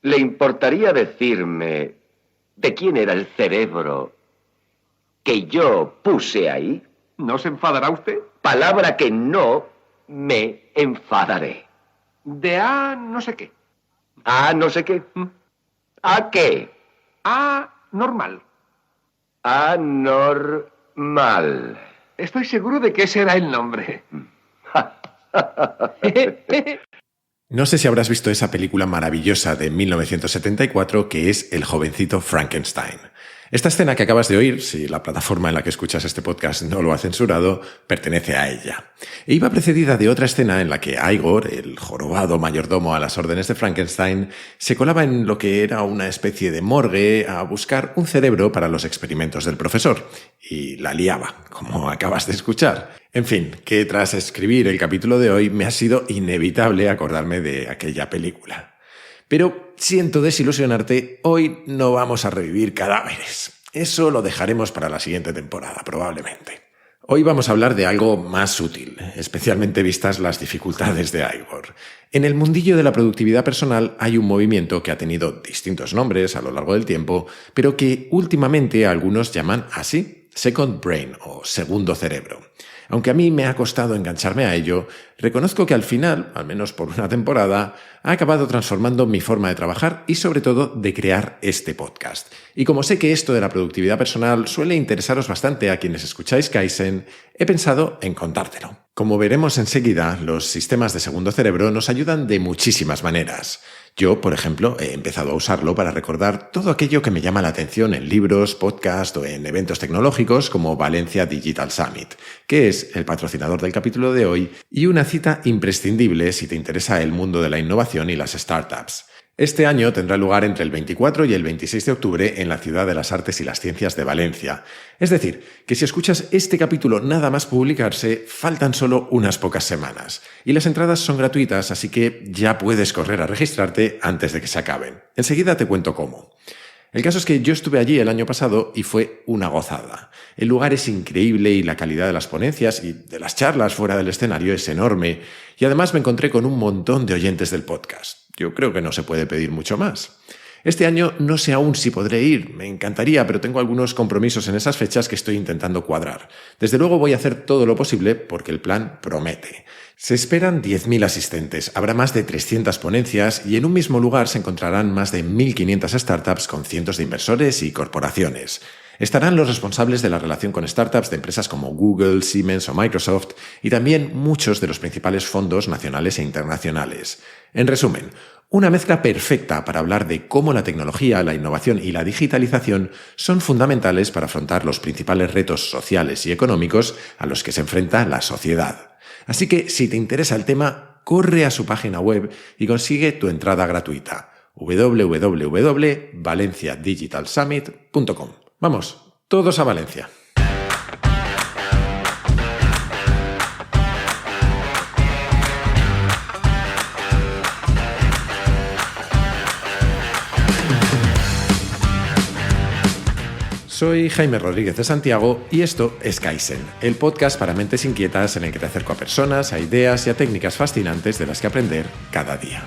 ¿Le importaría decirme de quién era el cerebro que yo puse ahí? ¿No se enfadará usted? Palabra que no me enfadaré. De A no sé qué. ¿A no sé qué? ¿A qué? A normal. Anormal. Estoy seguro de que ese era el nombre. No sé si habrás visto esa película maravillosa de 1974 que es El jovencito Frankenstein. Esta escena que acabas de oír, si la plataforma en la que escuchas este podcast no lo ha censurado, pertenece a ella. E iba precedida de otra escena en la que Igor, el jorobado mayordomo a las órdenes de Frankenstein, se colaba en lo que era una especie de morgue a buscar un cerebro para los experimentos del profesor. Y la liaba, como acabas de escuchar. En fin, que tras escribir el capítulo de hoy me ha sido inevitable acordarme de aquella película. Pero siento desilusionarte, hoy no vamos a revivir cadáveres. Eso lo dejaremos para la siguiente temporada, probablemente. Hoy vamos a hablar de algo más sutil, especialmente vistas las dificultades de Igor. En el mundillo de la productividad personal hay un movimiento que ha tenido distintos nombres a lo largo del tiempo, pero que últimamente algunos llaman así, Second Brain o segundo cerebro. Aunque a mí me ha costado engancharme a ello, reconozco que al final, al menos por una temporada, ha acabado transformando mi forma de trabajar y sobre todo de crear este podcast. Y como sé que esto de la productividad personal suele interesaros bastante a quienes escucháis Kaizen, he pensado en contártelo. Como veremos enseguida, los sistemas de segundo cerebro nos ayudan de muchísimas maneras. Yo, por ejemplo, he empezado a usarlo para recordar todo aquello que me llama la atención en libros, podcasts o en eventos tecnológicos como Valencia Digital Summit, que es el patrocinador del capítulo de hoy y una cita imprescindible si te interesa el mundo de la innovación y las startups. Este año tendrá lugar entre el 24 y el 26 de octubre en la Ciudad de las Artes y las Ciencias de Valencia. Es decir, que si escuchas este capítulo nada más publicarse, faltan solo unas pocas semanas. Y las entradas son gratuitas, así que ya puedes correr a registrarte antes de que se acaben. Enseguida te cuento cómo. El caso es que yo estuve allí el año pasado y fue una gozada. El lugar es increíble y la calidad de las ponencias y de las charlas fuera del escenario es enorme. Y además me encontré con un montón de oyentes del podcast. Yo creo que no se puede pedir mucho más. Este año no sé aún si podré ir, me encantaría, pero tengo algunos compromisos en esas fechas que estoy intentando cuadrar. Desde luego voy a hacer todo lo posible porque el plan promete. Se esperan 10.000 asistentes, habrá más de 300 ponencias y en un mismo lugar se encontrarán más de 1.500 startups con cientos de inversores y corporaciones. Estarán los responsables de la relación con startups de empresas como Google, Siemens o Microsoft y también muchos de los principales fondos nacionales e internacionales. En resumen, una mezcla perfecta para hablar de cómo la tecnología, la innovación y la digitalización son fundamentales para afrontar los principales retos sociales y económicos a los que se enfrenta la sociedad. Así que, si te interesa el tema, corre a su página web y consigue tu entrada gratuita: www.valenciadigitalsummit.com. Vamos, todos a Valencia. Soy Jaime Rodríguez de Santiago y esto es Kaizen, el podcast para mentes inquietas en el que te acerco a personas, a ideas y a técnicas fascinantes de las que aprender cada día.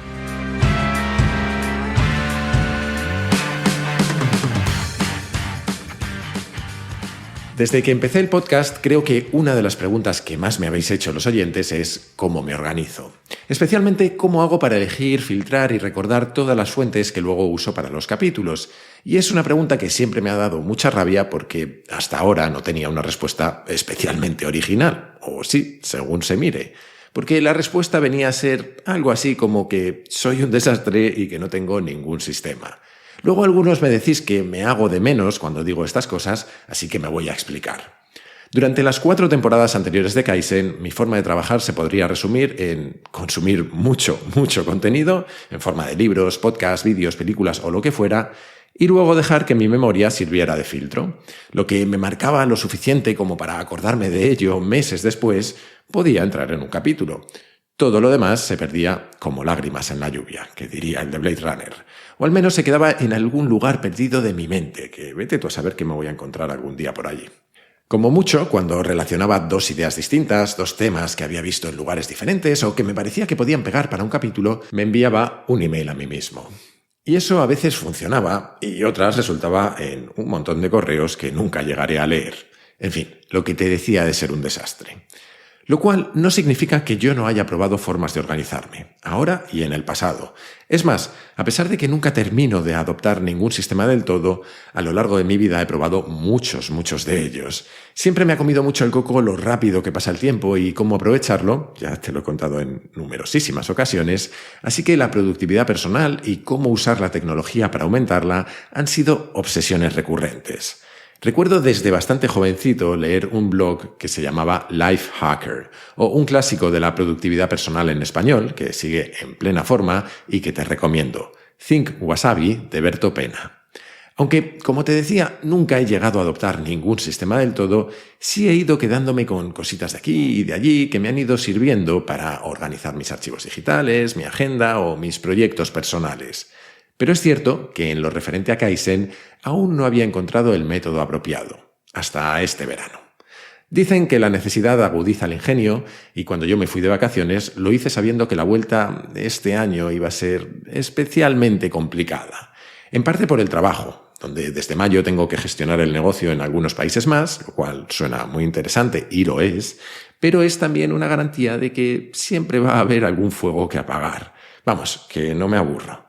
Desde que empecé el podcast, creo que una de las preguntas que más me habéis hecho los oyentes es ¿cómo me organizo? Especialmente cómo hago para elegir, filtrar y recordar todas las fuentes que luego uso para los capítulos. Y es una pregunta que siempre me ha dado mucha rabia porque hasta ahora no tenía una respuesta especialmente original. O sí, según se mire. Porque la respuesta venía a ser algo así como que soy un desastre y que no tengo ningún sistema. Luego algunos me decís que me hago de menos cuando digo estas cosas, así que me voy a explicar. Durante las 4 temporadas anteriores de Kaizen, mi forma de trabajar se podría resumir en consumir mucho contenido, en forma de libros, podcasts, vídeos, películas o lo que fuera, y luego dejar que mi memoria sirviera de filtro. Lo que me marcaba lo suficiente como para acordarme de ello meses después, podía entrar en un capítulo. Todo lo demás se perdía como lágrimas en la lluvia, que diría el de Blade Runner. O al menos se quedaba en algún lugar perdido de mi mente, que vete tú a saber que me voy a encontrar algún día por allí. Como mucho, cuando relacionaba 2 ideas distintas, 2 temas que había visto en lugares diferentes o que me parecía que podían pegar para un capítulo, me enviaba un email a mí mismo. Y eso a veces funcionaba y otras resultaba en un montón de correos que nunca llegaré a leer. En fin, lo que te decía de ser un desastre. Lo cual no significa que yo no haya probado formas de organizarme, ahora y en el pasado. Es más, a pesar de que nunca termino de adoptar ningún sistema del todo, a lo largo de mi vida he probado muchos de ellos. Siempre me ha comido mucho el coco lo rápido que pasa el tiempo y cómo aprovecharlo, ya te lo he contado en numerosísimas ocasiones, así que la productividad personal y cómo usar la tecnología para aumentarla han sido obsesiones recurrentes. Recuerdo desde bastante jovencito leer un blog que se llamaba Lifehacker, o un clásico de la productividad personal en español, que sigue en plena forma y que te recomiendo, Think Wasabi, de Berto Pena. Aunque, como te decía, nunca he llegado a adoptar ningún sistema del todo, sí he ido quedándome con cositas de aquí y de allí que me han ido sirviendo para organizar mis archivos digitales, mi agenda o mis proyectos personales. Pero es cierto que en lo referente a Kaizen aún no había encontrado el método apropiado, hasta este verano. Dicen que la necesidad agudiza el ingenio y cuando yo me fui de vacaciones lo hice sabiendo que la vuelta este año iba a ser especialmente complicada. En parte por el trabajo, donde desde mayo tengo que gestionar el negocio en algunos países más, lo cual suena muy interesante y lo es, pero es también una garantía de que siempre va a haber algún fuego que apagar. Vamos, que no me aburro.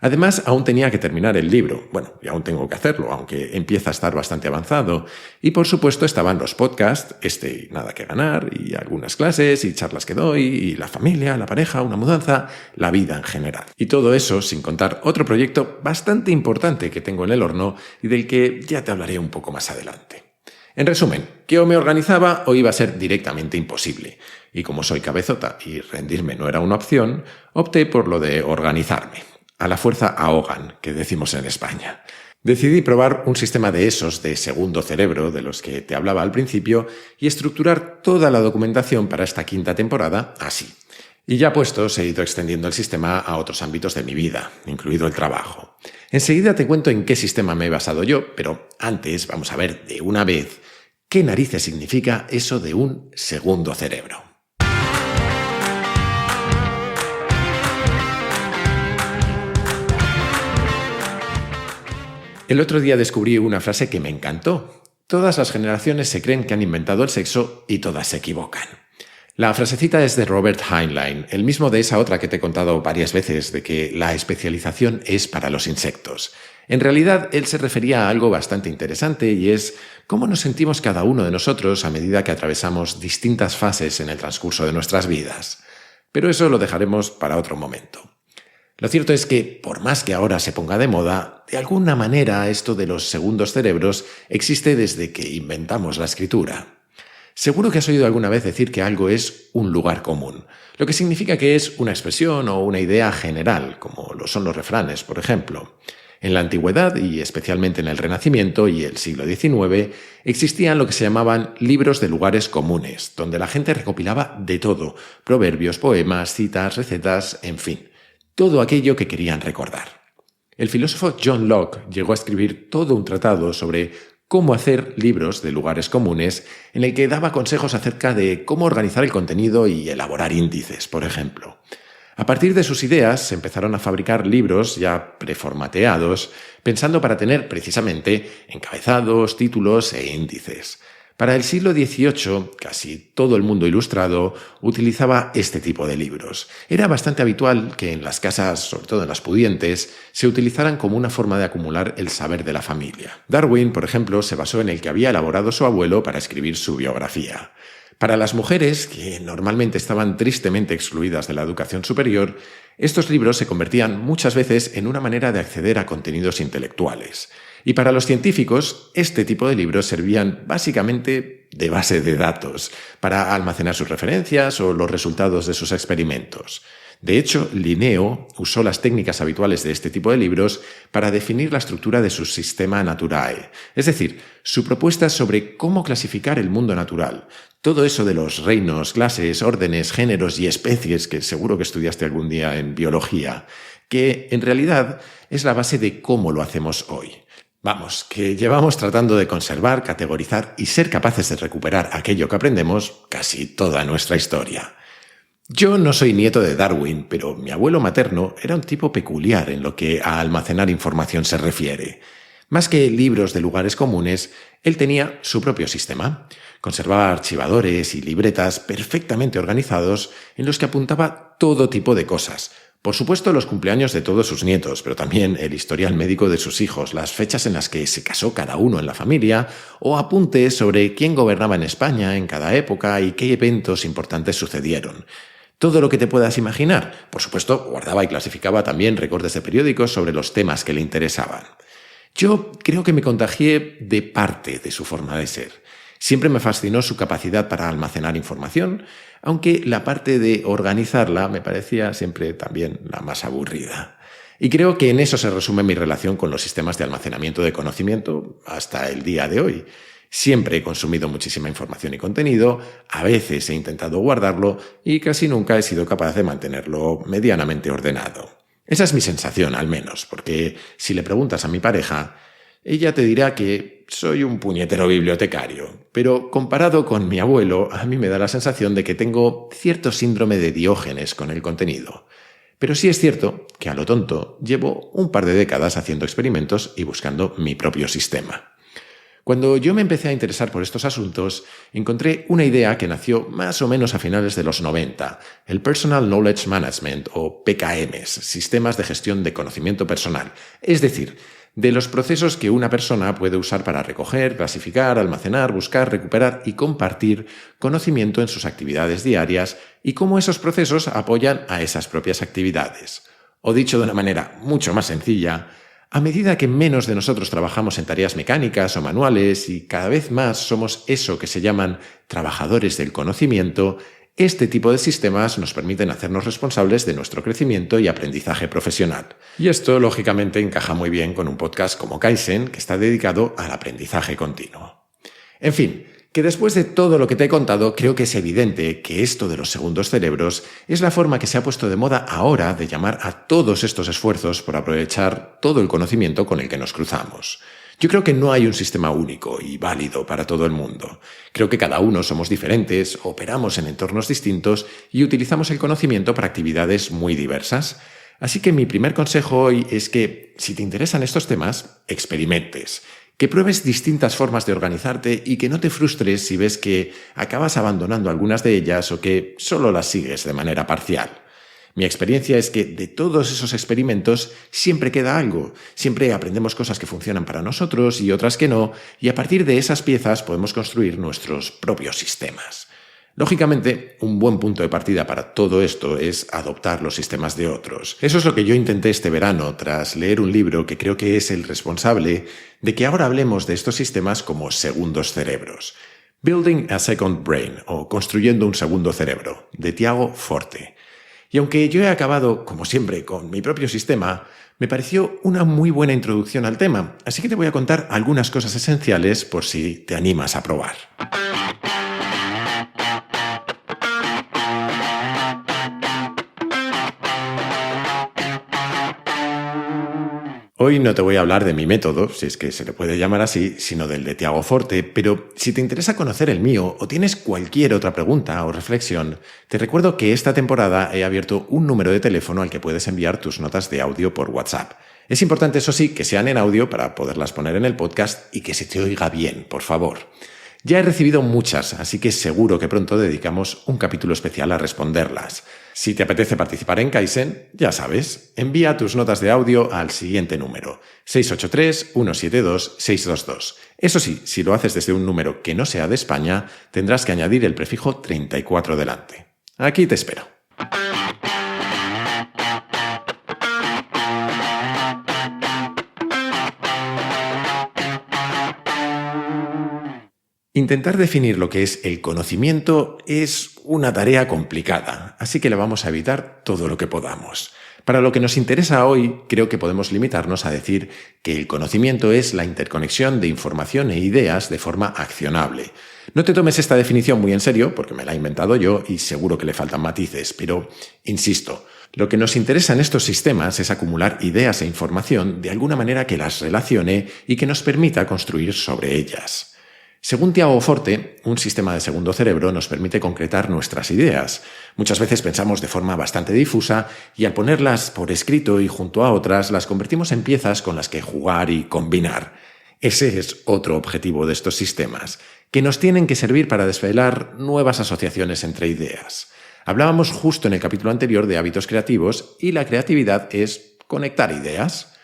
Además, aún tenía que terminar el libro. Bueno, y aún tengo que hacerlo, aunque empieza a estar bastante avanzado. Y por supuesto estaban los podcasts, y Nada que Ganar, y algunas clases y charlas que doy, y la familia, la pareja, una mudanza, la vida en general. Y todo eso sin contar otro proyecto bastante importante que tengo en el horno y del que ya te hablaré un poco más adelante. En resumen, que o me organizaba o iba a ser directamente imposible. Y como soy cabezota y rendirme no era una opción, opté por lo de organizarme. A la fuerza ahogan, que decimos en España. Decidí probar un sistema de esos de segundo cerebro, de los que te hablaba al principio, y estructurar toda la documentación para esta quinta temporada así. Y ya puestos, he ido extendiendo el sistema a otros ámbitos de mi vida, incluido el trabajo. Enseguida te cuento en qué sistema me he basado yo, pero antes vamos a ver de una vez qué narices significa eso de un segundo cerebro. El otro día descubrí una frase que me encantó. Todas las generaciones se creen que han inventado el sexo y todas se equivocan. La frasecita es de Robert Heinlein, el mismo de esa otra que te he contado varias veces, de que la especialización es para los insectos. En realidad, él se refería a algo bastante interesante y es cómo nos sentimos cada uno de nosotros a medida que atravesamos distintas fases en el transcurso de nuestras vidas. Pero eso lo dejaremos para otro momento. Lo cierto es que, por más que ahora se ponga de moda, de alguna manera esto de los segundos cerebros existe desde que inventamos la escritura. Seguro que has oído alguna vez decir que algo es un lugar común, lo que significa que es una expresión o una idea general, como lo son los refranes, por ejemplo. En la antigüedad, y especialmente en el Renacimiento y el siglo XIX, existían lo que se llamaban libros de lugares comunes, donde la gente recopilaba de todo, proverbios, poemas, citas, recetas, en fin. Todo aquello que querían recordar. El filósofo John Locke llegó a escribir todo un tratado sobre cómo hacer libros de lugares comunes en el que daba consejos acerca de cómo organizar el contenido y elaborar índices, por ejemplo. A partir de sus ideas se empezaron a fabricar libros ya preformateados, pensando para tener precisamente encabezados, títulos e índices. Para el siglo XVIII, casi todo el mundo ilustrado utilizaba este tipo de libros. Era bastante habitual que en las casas, sobre todo en las pudientes, se utilizaran como una forma de acumular el saber de la familia. Darwin, por ejemplo, se basó en el que había elaborado su abuelo para escribir su biografía. Para las mujeres, que normalmente estaban tristemente excluidas de la educación superior, estos libros se convertían muchas veces en una manera de acceder a contenidos intelectuales. Y para los científicos, este tipo de libros servían básicamente de base de datos, para almacenar sus referencias o los resultados de sus experimentos. De hecho, Linneo usó las técnicas habituales de este tipo de libros para definir la estructura de su Systema Naturae, es decir, su propuesta sobre cómo clasificar el mundo natural. Todo eso de los reinos, clases, órdenes, géneros y especies que seguro que estudiaste algún día en biología, que en realidad es la base de cómo lo hacemos hoy. Vamos, que llevamos tratando de conservar, categorizar y ser capaces de recuperar aquello que aprendemos casi toda nuestra historia. Yo no soy nieto de Darwin, pero mi abuelo materno era un tipo peculiar en lo que a almacenar información se refiere. Más que libros de lugares comunes, él tenía su propio sistema. Conservaba archivadores y libretas perfectamente organizados en los que apuntaba todo tipo de cosas. Por supuesto, los cumpleaños de todos sus nietos, pero también el historial médico de sus hijos, las fechas en las que se casó cada uno en la familia, o apuntes sobre quién gobernaba en España en cada época y qué eventos importantes sucedieron. Todo lo que te puedas imaginar. Por supuesto, guardaba y clasificaba también recortes de periódicos sobre los temas que le interesaban. Yo creo que me contagié de parte de su forma de ser. Siempre me fascinó su capacidad para almacenar información, aunque la parte de organizarla me parecía siempre también la más aburrida. Y creo que en eso se resume mi relación con los sistemas de almacenamiento de conocimiento hasta el día de hoy. Siempre he consumido muchísima información y contenido, a veces he intentado guardarlo y casi nunca he sido capaz de mantenerlo medianamente ordenado. Esa es mi sensación, al menos, porque si le preguntas a mi pareja, ella te dirá que soy un puñetero bibliotecario, pero comparado con mi abuelo, a mí me da la sensación de que tengo cierto síndrome de Diógenes con el contenido. Pero sí es cierto que a lo tonto llevo un par de décadas haciendo experimentos y buscando mi propio sistema. Cuando yo me empecé a interesar por estos asuntos, encontré una idea que nació más o menos a finales de los 90, el Personal Knowledge Management o PKMs, Sistemas de Gestión de Conocimiento Personal, es decir, de los procesos que una persona puede usar para recoger, clasificar, almacenar, buscar, recuperar y compartir conocimiento en sus actividades diarias y cómo esos procesos apoyan a esas propias actividades. O dicho de una manera mucho más sencilla, a medida que menos de nosotros trabajamos en tareas mecánicas o manuales y cada vez más somos eso que se llaman trabajadores del conocimiento, este tipo de sistemas nos permiten hacernos responsables de nuestro crecimiento y aprendizaje profesional. Y esto, lógicamente, encaja muy bien con un podcast como Kaizen, que está dedicado al aprendizaje continuo. En fin, que después de todo lo que te he contado, creo que es evidente que esto de los segundos cerebros es la forma que se ha puesto de moda ahora de llamar a todos estos esfuerzos por aprovechar todo el conocimiento con el que nos cruzamos. Yo creo que no hay un sistema único y válido para todo el mundo. Creo que cada uno somos diferentes, operamos en entornos distintos y utilizamos el conocimiento para actividades muy diversas. Así que mi primer consejo hoy es que, si te interesan estos temas, experimentes. Que pruebes distintas formas de organizarte y que no te frustres si ves que acabas abandonando algunas de ellas o que solo las sigues de manera parcial. Mi experiencia es que de todos esos experimentos siempre queda algo, siempre aprendemos cosas que funcionan para nosotros y otras que no, y a partir de esas piezas podemos construir nuestros propios sistemas. Lógicamente, un buen punto de partida para todo esto es adoptar los sistemas de otros. Eso es lo que yo intenté este verano tras leer un libro que creo que es el responsable de que ahora hablemos de estos sistemas como segundos cerebros. Building a Second Brain o Construyendo un Segundo Cerebro, de Tiago Forte. Y aunque yo he acabado, como siempre, con mi propio sistema, me pareció una muy buena introducción al tema, así que te voy a contar algunas cosas esenciales por si te animas a probar. Hoy no te voy a hablar de mi método, si es que se le puede llamar así, sino del de Tiago Forte, pero si te interesa conocer el mío o tienes cualquier otra pregunta o reflexión, te recuerdo que esta temporada he abierto un número de teléfono al que puedes enviar tus notas de audio por WhatsApp. Es importante, eso sí, que sean en audio para poderlas poner en el podcast y que se te oiga bien, por favor. Ya he recibido muchas, así que seguro que pronto dedicamos un capítulo especial a responderlas. Si te apetece participar en Kaizen, ya sabes, envía tus notas de audio al siguiente número, 683-172-622. Eso sí, si lo haces desde un número que no sea de España, tendrás que añadir el prefijo 34 delante. Aquí te espero. Intentar definir lo que es el conocimiento es una tarea complicada, así que le vamos a evitar todo lo que podamos. Para lo que nos interesa hoy, creo que podemos limitarnos a decir que el conocimiento es la interconexión de información e ideas de forma accionable. No te tomes esta definición muy en serio, porque me la he inventado yo y seguro que le faltan matices, pero, insisto, lo que nos interesa en estos sistemas es acumular ideas e información de alguna manera que las relacione y que nos permita construir sobre ellas. Según Tiago Forte, un sistema de segundo cerebro nos permite concretar nuestras ideas. Muchas veces pensamos de forma bastante difusa y al ponerlas por escrito y junto a otras las convertimos en piezas con las que jugar y combinar. Ese es otro objetivo de estos sistemas, que nos tienen que servir para desvelar nuevas asociaciones entre ideas. Hablábamos justo en el capítulo anterior de hábitos creativos y la creatividad es conectar ideas.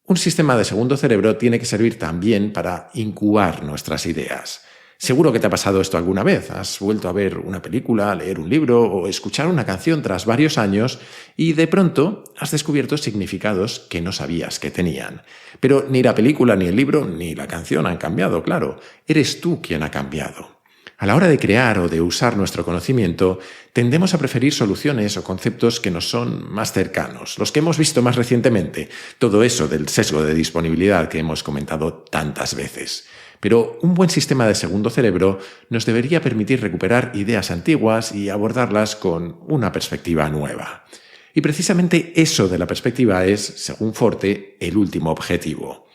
Un sistema de segundo cerebro tiene que servir también para incubar nuestras ideas. Seguro que te ha pasado esto alguna vez. Has vuelto a ver una película, leer un libro o escuchar una canción tras varios años y de pronto has descubierto significados que no sabías que tenían. Pero ni la película, ni el libro, ni la canción han cambiado, claro. Eres tú quien ha cambiado. A la hora de crear o de usar nuestro conocimiento, tendemos a preferir soluciones o conceptos que nos son más cercanos, los que hemos visto más recientemente, todo eso del sesgo de disponibilidad que hemos comentado tantas veces. Pero un buen sistema de segundo cerebro nos debería permitir recuperar ideas antiguas y abordarlas con una perspectiva nueva. Y precisamente eso de la perspectiva es, según Forte, el último objetivo.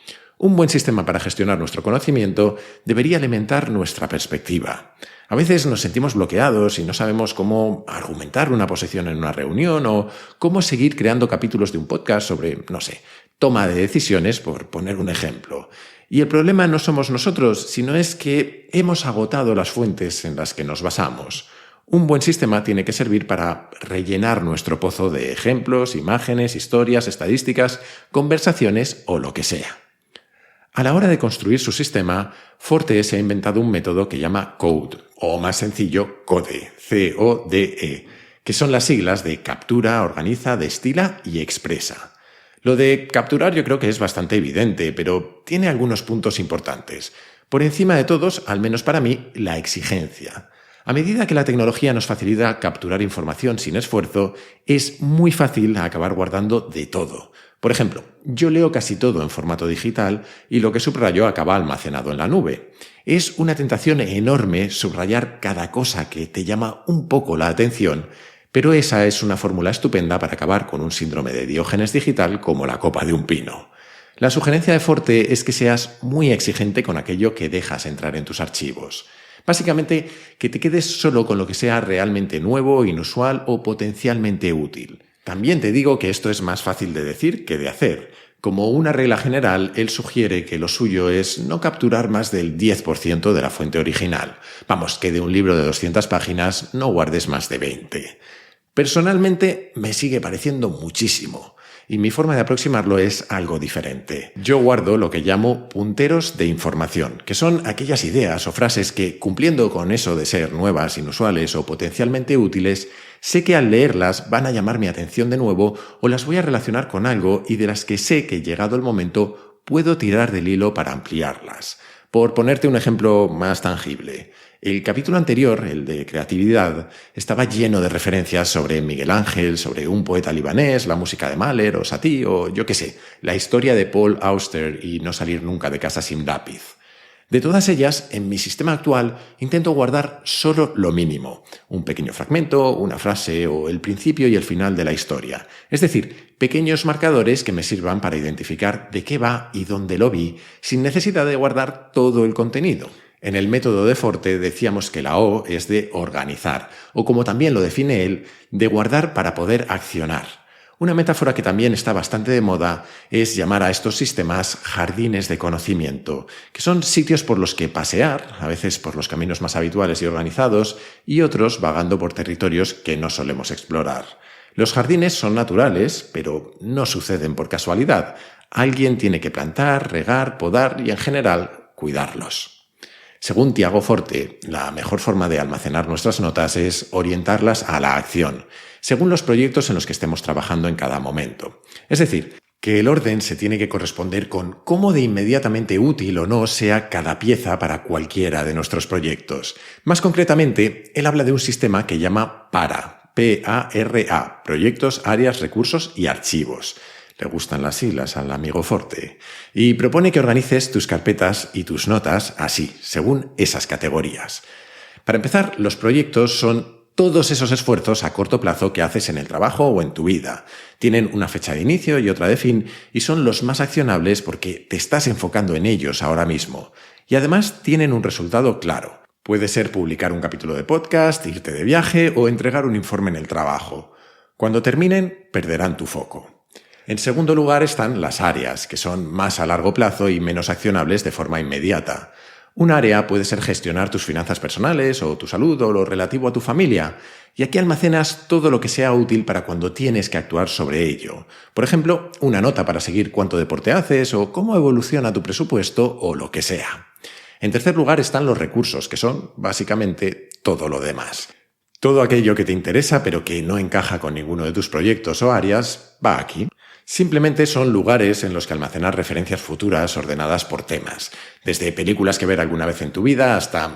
Un buen sistema para gestionar nuestro conocimiento debería alimentar nuestra perspectiva. A veces nos sentimos bloqueados y no sabemos cómo argumentar una posición en una reunión o cómo seguir creando capítulos de un podcast sobre, toma de decisiones, por poner un ejemplo. Y el problema no somos nosotros, sino es que hemos agotado las fuentes en las que nos basamos. Un buen sistema tiene que servir para rellenar nuestro pozo de ejemplos, imágenes, historias, estadísticas, conversaciones o lo que sea. A la hora de construir su sistema, Forte se ha inventado un método que llama CODE, o más sencillo, CODE, C-O-D-E, que son las siglas de captura, organiza, destila y expresa. Lo de capturar yo creo que es bastante evidente, pero tiene algunos puntos importantes. Por encima de todos, al menos para mí, la exigencia. A medida que la tecnología nos facilita capturar información sin esfuerzo, es muy fácil acabar guardando de todo. Por ejemplo, yo leo casi todo en formato digital y lo que subrayo acaba almacenado en la nube. Es una tentación enorme subrayar cada cosa que te llama un poco la atención, pero esa es una fórmula estupenda para acabar con un síndrome de Diógenes digital como la copa de un pino. La sugerencia de Forte es que seas muy exigente con aquello que dejas entrar en tus archivos. Básicamente, que te quedes solo con lo que sea realmente nuevo, inusual o potencialmente útil. También te digo que esto es más fácil de decir que de hacer. Como una regla general, él sugiere que lo suyo es no capturar más del 10% de la fuente original. Vamos, que de un libro de 200 páginas no guardes más de 20. Personalmente, me sigue pareciendo muchísimo. Y mi forma de aproximarlo es algo diferente. Yo guardo lo que llamo punteros de información, que son aquellas ideas o frases que, cumpliendo con eso de ser nuevas, inusuales o potencialmente útiles, sé que al leerlas van a llamar mi atención de nuevo o las voy a relacionar con algo y de las que sé que, llegado el momento, puedo tirar del hilo para ampliarlas. Por ponerte un ejemplo más tangible, el capítulo anterior, el de creatividad, estaba lleno de referencias sobre Miguel Ángel, sobre un poeta libanés, la música de Mahler o Satie o yo qué sé, la historia de Paul Auster y no salir nunca de casa sin lápiz. De todas ellas, en mi sistema actual intento guardar solo lo mínimo, un pequeño fragmento, una frase o el principio y el final de la historia. Es decir, pequeños marcadores que me sirvan para identificar de qué va y dónde lo vi, sin necesidad de guardar todo el contenido. En el método de Forte decíamos que la O es de organizar, o como también lo define él, de guardar para poder accionar. Una metáfora que también está bastante de moda es llamar a estos sistemas jardines de conocimiento, que son sitios por los que pasear, a veces por los caminos más habituales y organizados, y otros vagando por territorios que no solemos explorar. Los jardines son naturales, pero no suceden por casualidad. Alguien tiene que plantar, regar, podar y, en general, cuidarlos. Según Tiago Forte, la mejor forma de almacenar nuestras notas es orientarlas a la acción, según los proyectos en los que estemos trabajando en cada momento. Es decir, que el orden se tiene que corresponder con cómo de inmediatamente útil o no sea cada pieza para cualquiera de nuestros proyectos. Más concretamente, él habla de un sistema que llama PARA, P-A-R-A, proyectos, áreas, recursos y archivos. Le gustan las siglas al amigo Forte. Y propone que organices tus carpetas y tus notas así, según esas categorías. Para empezar, los proyectos son todos esos esfuerzos a corto plazo que haces en el trabajo o en tu vida. Tienen una fecha de inicio y otra de fin y son los más accionables porque te estás enfocando en ellos ahora mismo. y además tienen un resultado claro. Puede ser publicar un capítulo de podcast, irte de viaje o entregar un informe en el trabajo. Cuando terminen, perderán tu foco. En segundo lugar están las áreas, que son más a largo plazo y menos accionables de forma inmediata. Un área puede ser gestionar tus finanzas personales o tu salud o lo relativo a tu familia, y aquí almacenas todo lo que sea útil para cuando tienes que actuar sobre ello. Por ejemplo, una nota para seguir cuánto deporte haces o cómo evoluciona tu presupuesto o lo que sea. En tercer lugar están los recursos, que son básicamente todo lo demás. Todo aquello que te interesa pero que no encaja con ninguno de tus proyectos o áreas va aquí. Simplemente son lugares en los que almacenar referencias futuras ordenadas por temas, desde películas que ver alguna vez en tu vida hasta,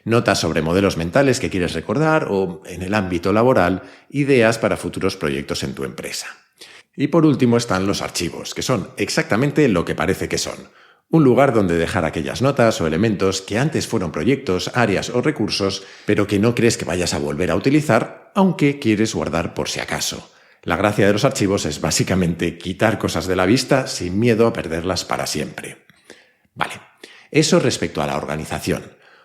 notas sobre modelos mentales que quieres recordar o, en el ámbito laboral, ideas para futuros proyectos en tu empresa. Y por último están los archivos, que son exactamente lo que parece que son. Un lugar donde dejar aquellas notas o elementos que antes fueron proyectos, áreas o recursos, pero que no crees que vayas a volver a utilizar, aunque quieres guardar por si acaso. La gracia de los archivos es básicamente quitar cosas de la vista sin miedo a perderlas para siempre. Vale, eso respecto a la organización.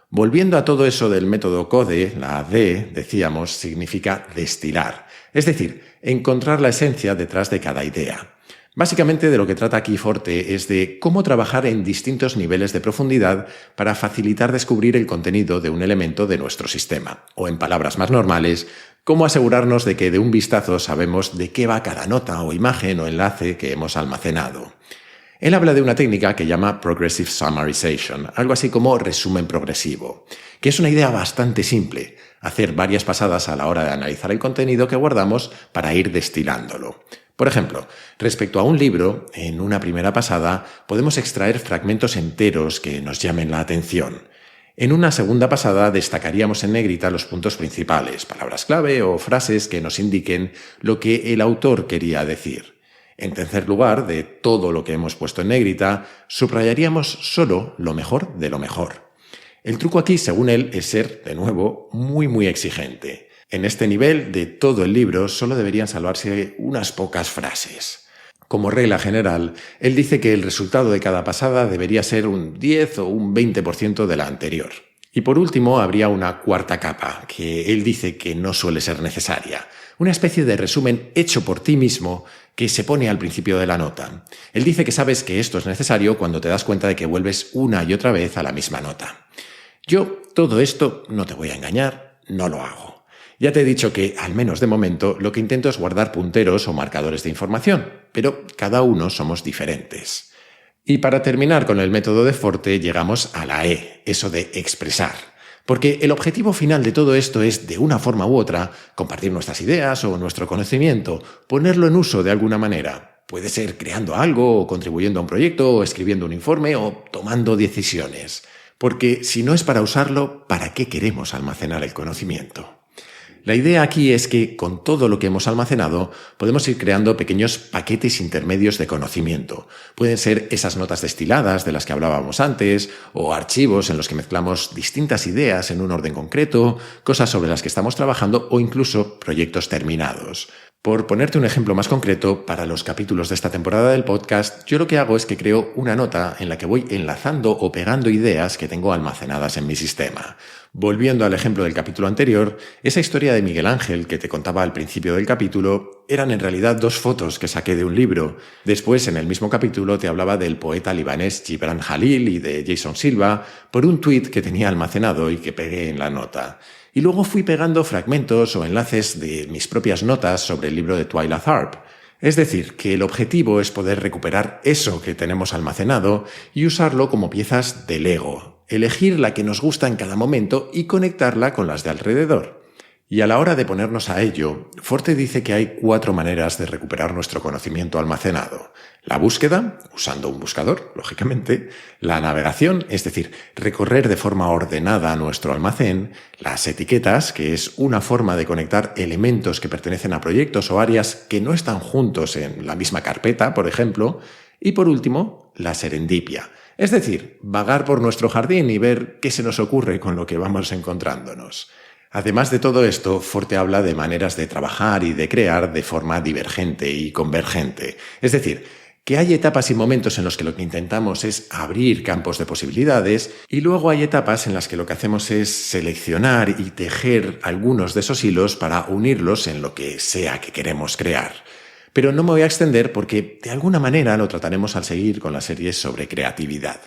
Volviendo a todo eso del método CODE, la D, decíamos, significa destilar, es decir, encontrar la esencia detrás de cada idea. Básicamente de lo que trata aquí Forte es de cómo trabajar en distintos niveles de profundidad para facilitar descubrir el contenido de un elemento de nuestro sistema, o en palabras más normales, cómo asegurarnos de que de un vistazo sabemos de qué va cada nota o imagen o enlace que hemos almacenado. Él habla de una técnica que llama Progressive Summarization, algo así como resumen progresivo, que es una idea bastante simple, hacer varias pasadas a la hora de analizar el contenido que guardamos para ir destilándolo. Por ejemplo, respecto a un libro, en una primera pasada podemos extraer fragmentos enteros que nos llamen la atención. En una segunda pasada destacaríamos en negrita los puntos principales, palabras clave o frases que nos indiquen lo que el autor quería decir. En tercer lugar, de todo lo que hemos puesto en negrita, subrayaríamos solo lo mejor de lo mejor. El truco aquí, según él, es ser, de nuevo, muy exigente. En este nivel de todo el libro solo deberían salvarse unas pocas frases. Como regla general, él dice que el resultado de cada pasada debería ser un 10 o un 20% de la anterior. Y por último habría una cuarta capa, que él dice que no suele ser necesaria. Una especie de resumen hecho por ti mismo que se pone al principio de la nota. Él dice que sabes que esto es necesario cuando te das cuenta de que vuelves una y otra vez a la misma nota. Yo, todo esto, no te voy a engañar, no lo hago. Ya te he dicho que, al menos de momento, lo que intento es guardar punteros o marcadores de información, pero cada uno somos diferentes. Y para terminar con el método de Forte llegamos a la E, eso de expresar. Porque el objetivo final de todo esto es, de una forma u otra, compartir nuestras ideas o nuestro conocimiento, ponerlo en uso de alguna manera. Puede ser creando algo, o contribuyendo a un proyecto, o escribiendo un informe, o tomando decisiones. Porque si no es para usarlo, ¿para qué queremos almacenar el conocimiento? La idea aquí es que, con todo lo que hemos almacenado, podemos ir creando pequeños paquetes intermedios de conocimiento. Pueden ser esas notas destiladas de las que hablábamos antes, o archivos en los que mezclamos distintas ideas en un orden concreto, cosas sobre las que estamos trabajando o incluso proyectos terminados. Por ponerte un ejemplo más concreto, para los capítulos de esta temporada del podcast, yo lo que hago es que creo una nota en la que voy enlazando o pegando ideas que tengo almacenadas en mi sistema. Volviendo al ejemplo del capítulo anterior, esa historia de Miguel Ángel que te contaba al principio del capítulo eran en realidad 2 fotos que saqué de un libro. Después, en el mismo capítulo, te hablaba del poeta libanés Gibran Jalil y de Jason Silva por un tuit que tenía almacenado y que pegué en la nota. Y luego fui pegando fragmentos o enlaces de mis propias notas sobre el libro de Twyla Tharp. Es decir, que el objetivo es poder recuperar eso que tenemos almacenado y usarlo como piezas de Lego, elegir la que nos gusta en cada momento y conectarla con las de alrededor. Y a la hora de ponernos a ello, Forte dice que hay 4 maneras de recuperar nuestro conocimiento almacenado. La búsqueda, usando un buscador, lógicamente, la navegación, es decir, recorrer de forma ordenada nuestro almacén, las etiquetas, que es una forma de conectar elementos que pertenecen a proyectos o áreas que no están juntos en la misma carpeta, por ejemplo, y por último, la serendipia, es decir, vagar por nuestro jardín y ver qué se nos ocurre con lo que vamos encontrándonos. Además de todo esto, Forte habla de maneras de trabajar y de crear de forma divergente y convergente. Es decir, que hay etapas y momentos en los que lo que intentamos es abrir campos de posibilidades y luego hay etapas en las que lo que hacemos es seleccionar y tejer algunos de esos hilos para unirlos en lo que sea que queremos crear. Pero no me voy a extender porque de alguna manera lo trataremos al seguir con la serie sobre creatividad.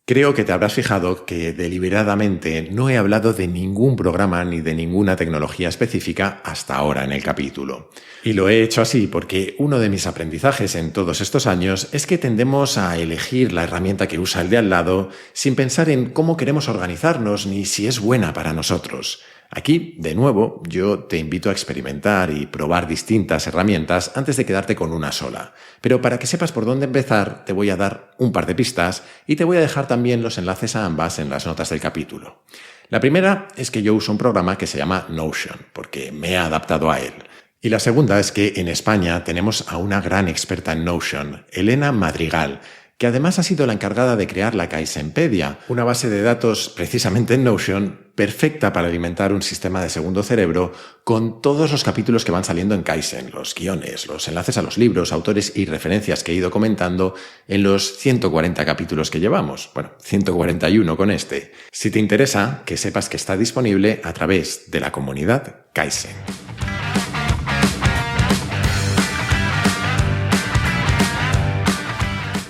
Creo que te habrás fijado que deliberadamente no he hablado de ningún programa ni de ninguna tecnología específica hasta ahora en el capítulo. Y lo he hecho así porque uno de mis aprendizajes en todos estos años es que tendemos a elegir la herramienta que usa el de al lado sin pensar en cómo queremos organizarnos ni si es buena para nosotros. Aquí, de nuevo, yo te invito a experimentar y probar distintas herramientas antes de quedarte con una sola. Pero para que sepas por dónde empezar, te voy a dar un par de pistas y te voy a dejar también los enlaces a ambas en las notas del capítulo. La primera es que yo uso un programa que se llama Notion, porque me he adaptado a él. Y la segunda es que en España tenemos a una gran experta en Notion, Elena Madrigal, que además ha sido la encargada de crear la Kaizenpedia, una base de datos precisamente en Notion, perfecta para alimentar un sistema de segundo cerebro con todos los capítulos que van saliendo en Kaizen, los guiones, los enlaces a los libros, autores y referencias que he ido comentando en los 140 capítulos que llevamos. Bueno, 141 con este. Si te interesa, que sepas que está disponible a través de la comunidad Kaizen.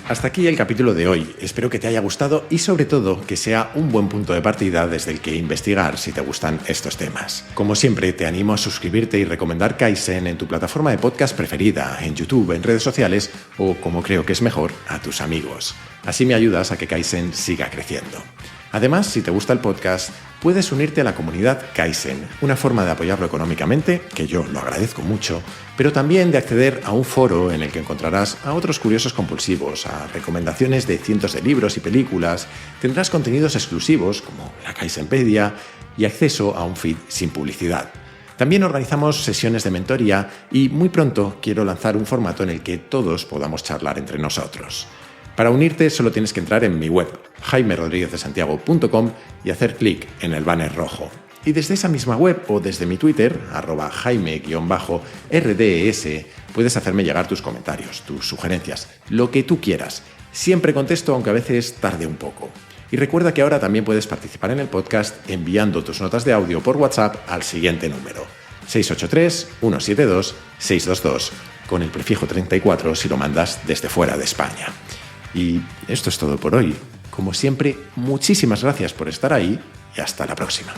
Hasta aquí el capítulo de hoy. Espero que te haya gustado y sobre todo que sea un buen punto de partida desde el que investigar si te gustan estos temas. Como siempre, te animo a suscribirte y recomendar Kaizen en tu plataforma de podcast preferida, en YouTube, en redes sociales o, como creo que es mejor, a tus amigos. Así me ayudas a que Kaizen siga creciendo. Además, si te gusta el podcast, puedes unirte a la comunidad Kaizen, una forma de apoyarlo económicamente, que yo lo agradezco mucho, pero también de acceder a un foro en el que encontrarás a otros curiosos compulsivos, a recomendaciones de cientos de libros y películas, tendrás contenidos exclusivos como la Kaizenpedia y acceso a un feed sin publicidad. También organizamos sesiones de mentoría y muy pronto quiero lanzar un formato en el que todos podamos charlar entre nosotros. Para unirte solo tienes que entrar en mi web, jaimerodriguezdesantiago.com y hacer clic en el banner rojo. Y desde esa misma web o desde mi Twitter, @jaime_rds, puedes hacerme llegar tus comentarios, tus sugerencias, lo que tú quieras. Siempre contesto, aunque a veces tarde un poco. Y recuerda que ahora también puedes participar en el podcast enviando tus notas de audio por WhatsApp al siguiente número, 683-172-622, con el prefijo 34 si lo mandas desde fuera de España. Y esto es todo por hoy. Como siempre, muchísimas gracias por estar ahí y hasta la próxima.